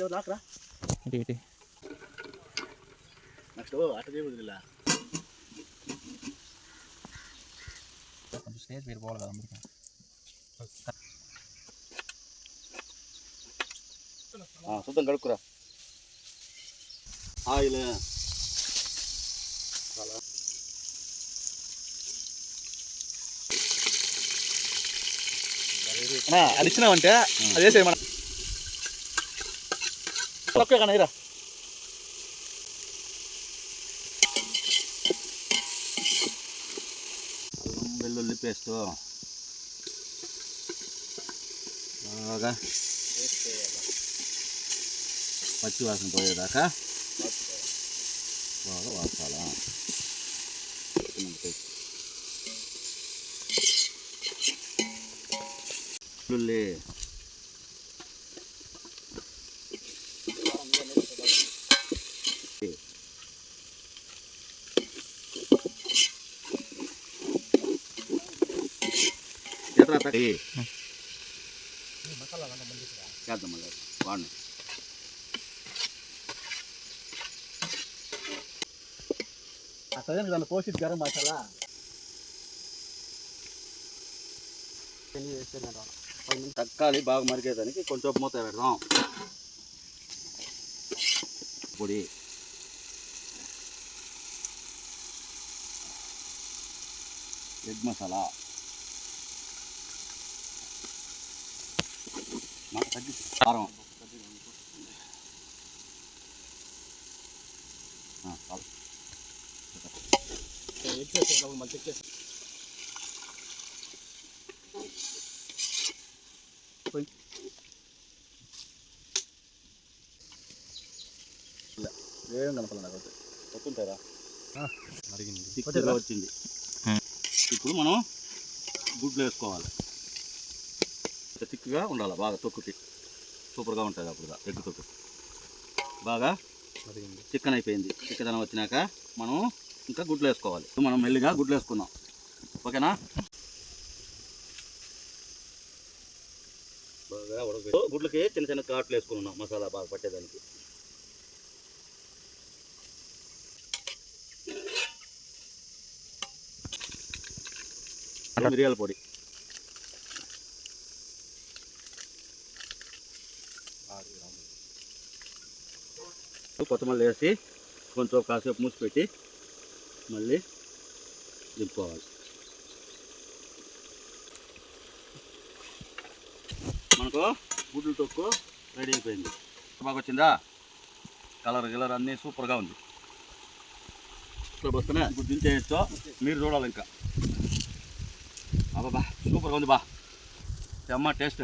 ఇటు నెక్స్ట్ అట్ట చేయబోదులా కొంచెం స్టేజ్ మీరు పోవాలి కదా శుద్ధం కడుక్కురా ఆయిల్ అది ఇచ్చినామంటే అది వేసే మన కనరా వెల్లుల్లి పేస్ట్ బాగా పచ్చి వాసన పోయేదాకా బాగా వాసాలా వెల్లుల్లి చేద్దాం మళ్ళీ వాడిని అక్కడ దాన్ని పోసి గరం మసాలా తక్కాలి బాగా మరిగేదానికి కొంచెం మూత పెడదాం పొడి ఎగ్ మసాలా కారం ఏం కనపడాలి నాకు వస్తుంటారా మరిగింది వచ్చింది ఇప్పుడు మనం గుడ్లు వేసుకోవాలి తిక్కుగా ఉండాలి బాగా తొక్కుకి సూపర్గా ఉంటుంది అప్పుడు ఎగ్ తొక్కు బాగా చికెన్ అయిపోయింది చిక్కదనం వచ్చినాక మనం ఇంకా గుడ్లు వేసుకోవాలి మనం మెల్లిగా గుడ్లు వేసుకుందాం ఓకేనా బాగా ఉడకబెట్టి గుడ్లకి చిన్న చిన్న కాట్లు వేసుకున్నాం మసాలా బాగా పట్టేదానికి మిరియాల పొడి కొత్తమల్లి వేసి కొంచెం కాసేపు మూసిపెట్టి మళ్ళీ దింపుకోవాలి మనకు గుడ్లు తొక్కు రెడీ అయిపోయింది బాగా వచ్చిందా కలర్ అన్నీ సూపర్గా ఉంది ఇప్పుడు వస్తున్నా ఇప్పుడు దించేయచ్చు మీరు చూడాలి ఇంకా అబ్బా సూపర్గా ఉంది బా అమ్మ టేస్ట్